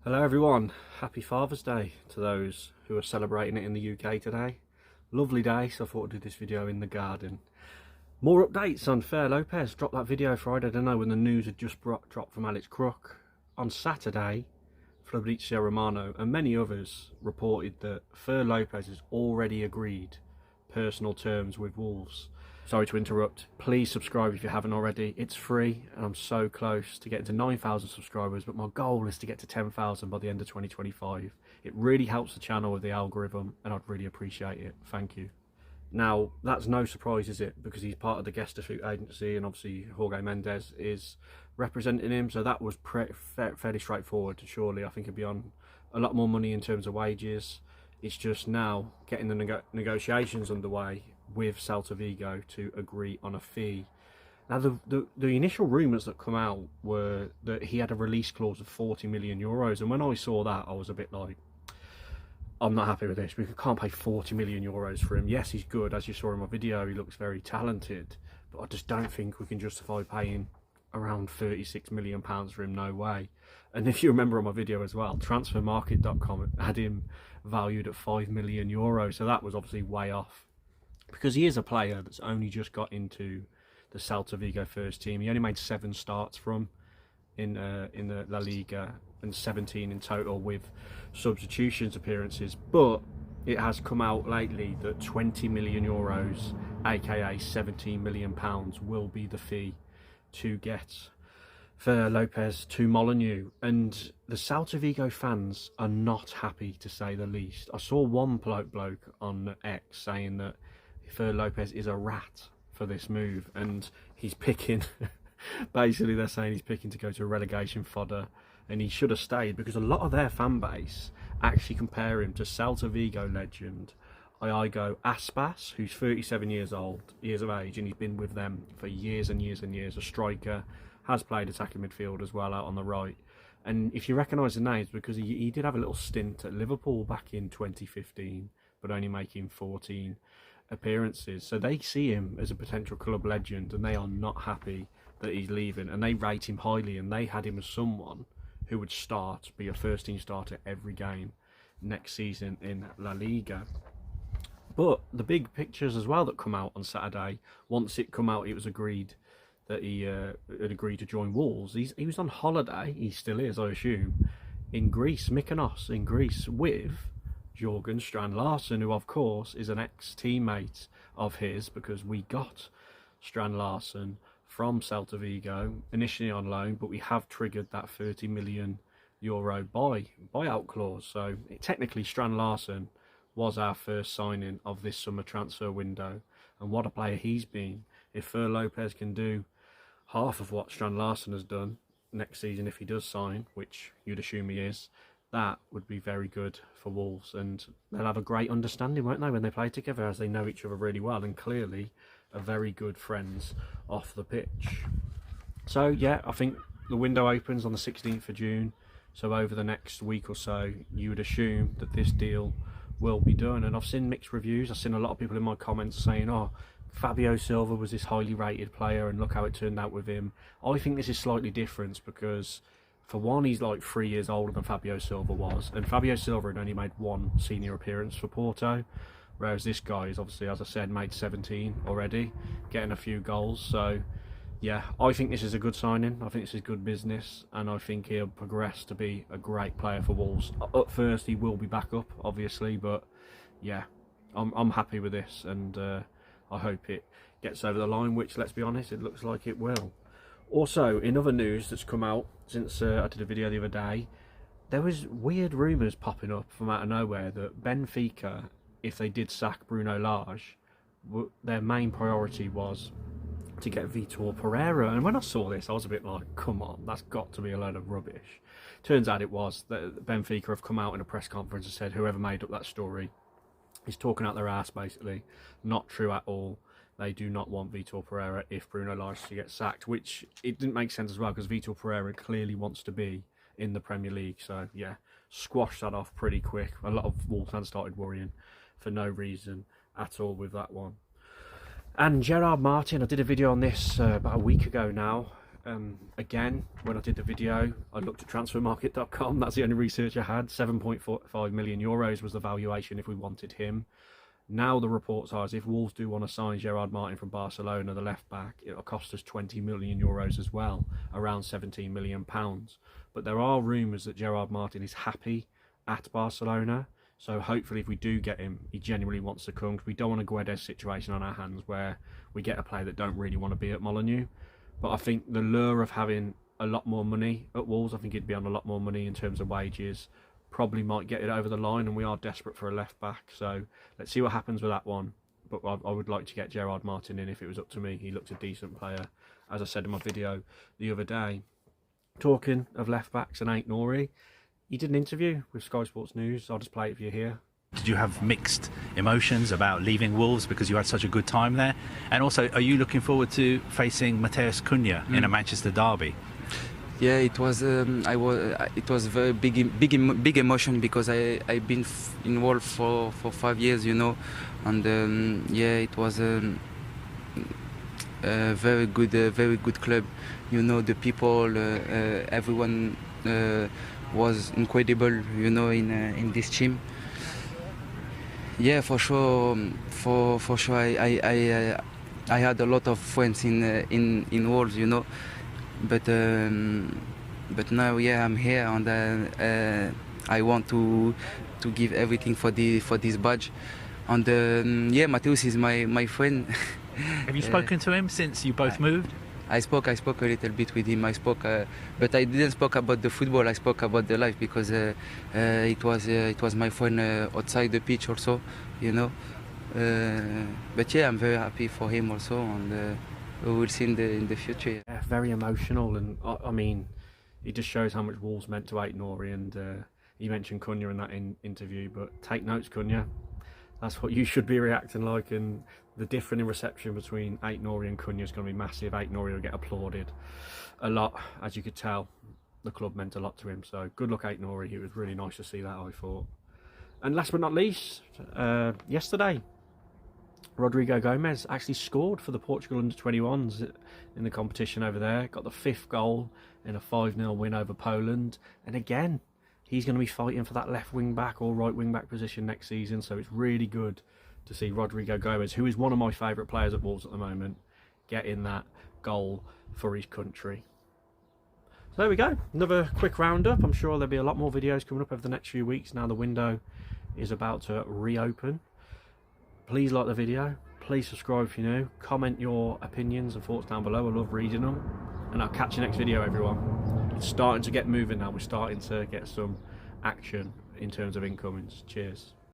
Hello everyone, happy Father's Day to those who are celebrating it in the UK today. Lovely day, so I thought I'd do this video in the garden. More updates on Fer López. Dropped that video Friday, I don't know, when the news had just dropped from Alex Crook. On Saturday, Fabrizio Romano and many others reported that Fer López has already agreed personal terms with Wolves. Sorry to interrupt. Please subscribe if you haven't already. It's free and I'm so close to getting to 9,000 subscribers, but my goal is to get to 10,000 by the end of 2025. It really helps the channel with the algorithm and I'd really appreciate it. Thank you. Now, that's no surprise, is it? Because he's part of the Gestafoot agency and obviously Jorge Mendes is representing him, so that was fairly straightforward. Surely I think he'd be on a lot more money in terms of wages. It's just now getting the negotiations underway with Celta Vigo to agree on a fee. Now, the initial rumours that come out were that he had a release clause of 40 million euros, and when I saw that, I was a bit like, I'm not happy with this. We can't pay 40 million euros for him. Yes, he's good, as you saw in my video, he looks very talented, but I just don't think we can justify paying around 36 million pounds for him. No way. And if you remember on my video as well, transfermarket.com had him valued at 5 million euros, so that was obviously way off, because he is a player that's only just got into the Celta Vigo first team. He only made 7 starts from in the La Liga and 17 in total with substitutions appearances, but it has come out lately that 20 million euros, aka 17 million pounds, will be the fee to get Fer López to Molineux, and the Celta Vigo fans are not happy, to say the least. I saw one bloke on X saying that Fer López is a rat for this move, and he's picking basically they're saying he's picking to go to a relegation fodder, and he should have stayed, because a lot of their fan base actually compare him to Celta Vigo legend Iago Aspas, who's 37 years of age, and he's been with them for years and years and years. A striker, has played attacking midfield as well out on the right. And if you recognise the names, because he did have a little stint at Liverpool back in 2015, but only making 14 appearances. So they see him as a potential club legend, and they are not happy that he's leaving, and they rate him highly, and they had him as someone who would be a first team starter every game next season in La Liga. But the big pictures as well that come out on Saturday, once it come out it was agreed that he had agreed to join Wolves. He was on holiday, he still is I assume, in Greece, Mykonos in Greece, with Strand Larsen, who of course is an ex-teammate of his, because we got Strand Larsen from Celta Vigo, initially on loan, but we have triggered that 30 million euro buyout clause. So technically Strand Larsen was our first signing of this summer transfer window, and what a player he's been. If Fer López can do half of what Strand Larsen has done next season, if he does sign, which you'd assume he is, that would be very good for Wolves, and they'll have a great understanding, won't they, when they play together, as they know each other really well, and clearly are very good friends off the pitch. So yeah, I think the window opens on the 16th of June, so over the next week or so you would assume that this deal will be done. And I've seen mixed reviews. I've seen a lot of people in my comments saying, oh, Fabio Silva was this highly rated player and look how it turned out with him. I think this is slightly different, because for one, he's like 3 years older than Fabio Silva was, and Fabio Silva had only made 1 senior appearance for Porto, whereas this guy is obviously, as I said, made 17 already, getting a few goals. So yeah, I think this is a good signing. I think this is good business, and I think he'll progress to be a great player for Wolves. At first he will be back up obviously, but yeah, I'm happy with this, and I hope it gets over the line, which, let's be honest, it looks like it will. Also, in other news that's come out since I did a video the other day, there was weird rumours popping up from out of nowhere that Benfica, if they did sack Bruno Lage, their main priority was to get Vitor Pereira. And when I saw this, I was a bit like, come on, that's got to be a load of rubbish. Turns out it was. That Benfica have come out in a press conference and said whoever made up that story is talking out their ass, basically. Not true at all. They do not want Vitor Pereira if Bruno Lage to get sacked, which it didn't make sense as well, because Vitor Pereira clearly wants to be in the Premier League. So yeah, squash that off pretty quick. A lot of Wolves fans started worrying for no reason at all with that one. And Gerard Martin, I did a video on this about a week ago now, Again, when I did the video, I looked at transfermarket.com. That's the only research I had. 7.45 million euros was the valuation if we wanted him. Now the reports are, as if Wolves do want to sign Gerard Martin from Barcelona, the left back, it'll cost us 20 million euros as well, around 17 million pounds. But there are rumours that Gerard Martin is happy at Barcelona, so hopefully if we do get him, he genuinely wants to come. We don't want a Guedes situation on our hands where we get a player that don't really want to be at Molineux. But I think the lure of having a lot more money at Wolves, I think he'd be on a lot more money in terms of wages, probably might get it over the line, and we are desperate for a left back, so let's see what happens with that one. But I would like to get Gerard Martin in if it was up to me. He looks a decent player, as I said in my video the other day. Talking of left backs and Ait-Nouri, he did an interview with Sky Sports News. I'll just play it for you here. Did you have mixed emotions about leaving Wolves because you had such a good time there? And also, are you looking forward to facing Matheus Cunha in a Manchester derby? Yeah, it was. It was very big emotion because I've been in Wolves for 5 years, you know, and yeah, it was a very good club. You know, the people, everyone was incredible, you know, in this team. Yeah, for sure. For sure, I had a lot of friends in Wolves, you know. But now, yeah, I'm here, and I want to give everything for this badge. And yeah, Matheus is my friend. Have you spoken to him since you both moved? I spoke a little bit with him. But I didn't spoke about the football. I spoke about the life because it was my friend outside the pitch also, you know. But yeah, I'm very happy for him also, and we will see in the future. Yeah, very emotional, and I mean, it just shows how much Wolves meant to Ait-Nouri, and he mentioned Cunha in that interview, but take notes, Cunha. That's what you should be reacting like, and the difference in reception between Ait-Nouri and Cunha is going to be massive. Ait-Nouri will get applauded a lot, as you could tell. The club meant a lot to him, so good luck, Ait-Nouri. It was really nice to see that, I thought. And last but not least, yesterday, Rodrigo Gomes actually scored for the Portugal U21s in the competition over there. Got the 5th goal in a 5-0 win over Poland. And again, he's going to be fighting for that left wing back or right wing back position next season. So it's really good to see Rodrigo Gomes, who is one of my favourite players at Wolves at the moment, getting that goal for his country. So there we go. Another quick roundup. I'm sure there'll be a lot more videos coming up over the next few weeks. Now the window is about to reopen. Please like the video, please subscribe if you're new, comment your opinions and thoughts down below. I love reading them, and I'll catch you next video, everyone. It's starting to get moving now. We're starting to get some action in terms of incomings. Cheers.